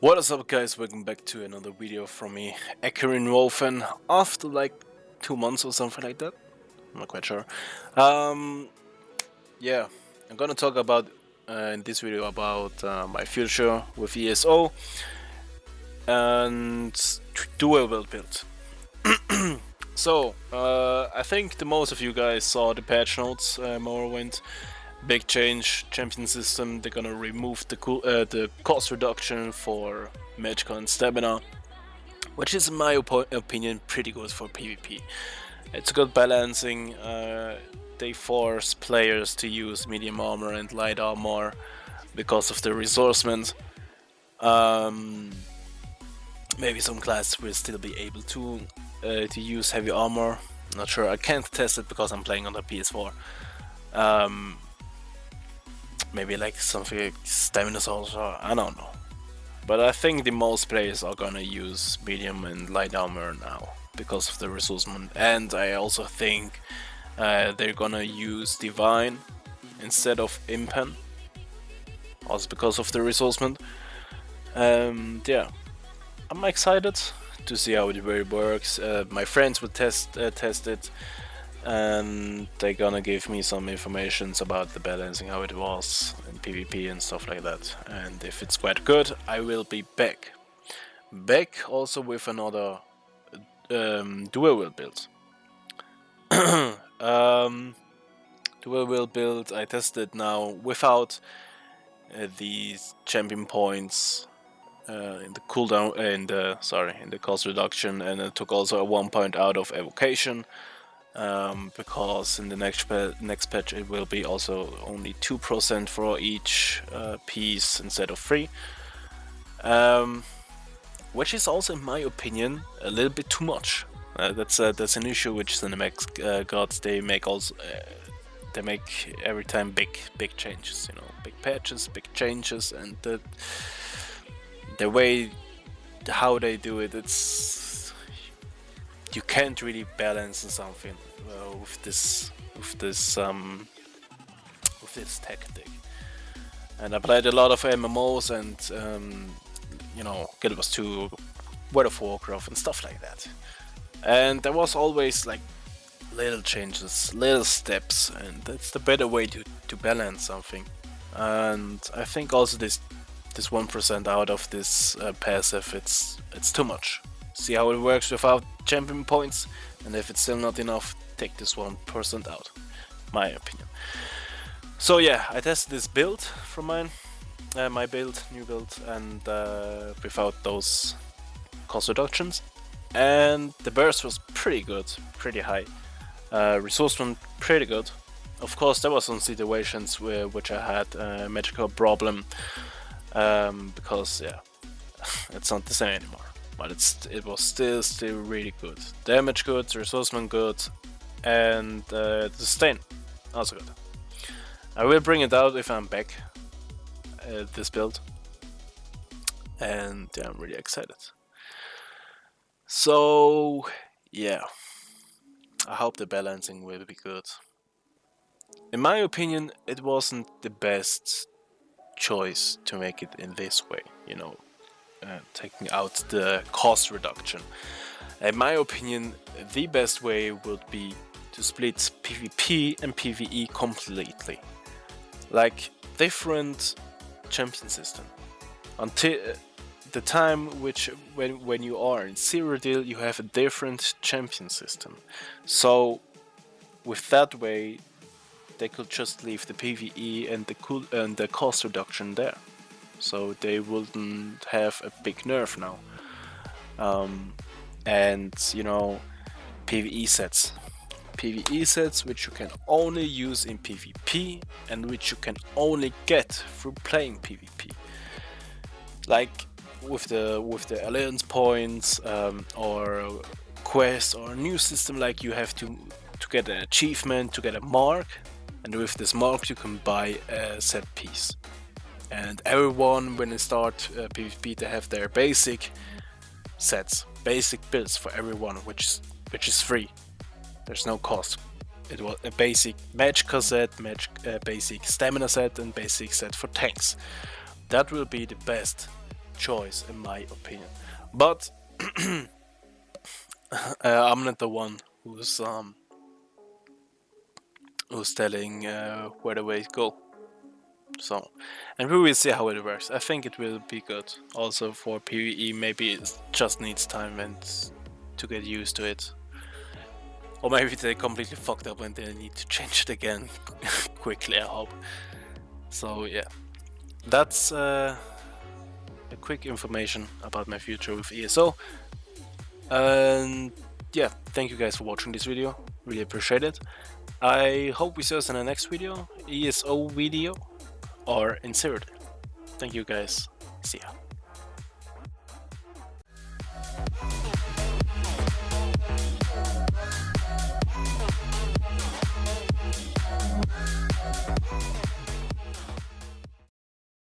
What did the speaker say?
What is up, guys? Welcome back to another video from me, AkkarinRothen, after like 2 months or something like that. I'm not quite sure. Yeah, I'm gonna talk about in this video about my future with ESO and Dual Wield build. So, I think the most of you guys saw the patch notes, Morrowind. Big change, champion system. They're gonna remove the cost reduction for Magicka and Stamina, which is in my opinion pretty good for PvP. It's a good balancing. They force players to use medium armor and light armor because of the resourcement. Maybe some classes will still be able to use heavy armor. Not sure. I can't test it because I'm playing on the PS4. Maybe like something like Stamina Sorcerer, I don't know. But I think the most players are gonna use medium and light armor now because of the resourcement. And I also think they're gonna use Divine instead of Impen, also because of the resourcement. Yeah, I'm excited to see how it really works. My friends will test it, and they're gonna give me some informations about the balancing, how it was in PvP and stuff like that. And if it's quite good, I will be back also with another Dual Wield build. Dual Wield build I tested now without these champion points in the cooldown, in the cost reduction, and it took also a 1 point out of evocation. Because in the next patch it will be also only 2% for each piece instead of 3, which is also, in my opinion, a little bit too much. That's an issue which Cinemax gods, they make every time big changes, you know, big patches, big changes, and the way how they do it, you can't really balance something with this tactic. And I played a lot of MMOs and you know, Guild Wars 2, World of Warcraft and stuff like that. And there was always like little changes, little steps, and that's the better way to balance something. And I think also this 1% out of this passive, it's too much. See how it works without champion points, and if it's still not enough, take this 1% out, my opinion. So yeah, I tested this build from my new build, and without those cost reductions, and the burst was pretty good, pretty high. Resourcement pretty good. Of course, there were some situations which I had a magical problem, because yeah, it's not the same anymore. But it was still really good. Damage good, resourcement good, and the sustain also good. I will bring it out if I'm back at this build, and yeah, I'm really excited. So yeah, I hope the balancing will be good. In my opinion, it wasn't the best choice to make it in this way, you know. Taking out the cost reduction. In my opinion, the best way would be to split PvP and PvE completely, like different champion system. Until the time when you are in Zero Deal, you have a different champion system. So with that way, they could just leave the PvE and the cost reduction there. So they wouldn't have a big nerf now. And you know, PvE sets which you can only use in PvP and which you can only get through playing PvP. Like with the alliance points, or quests, or a new system, like you have to get an achievement to get a mark, and with this mark you can buy a set piece. And everyone, when they start PvP, they have their basic sets, basic builds for everyone, which is free. There's no cost. It was a basic Magicka set, basic stamina set, and basic set for tanks. That will be the best choice, in my opinion. But I'm not the one who's telling where the way to go. So, and we will see how it works. I think it will be good. Also for PvE, maybe it just needs time and to get used to it. Or maybe they completely fucked up and they need to change it again quickly, I hope. So yeah, that's a quick information about my future with ESO. And yeah, thank you guys for watching this video. Really appreciate it. I hope we see us in the next video, ESO video, or in Cyrodiil. Thank you guys. See ya.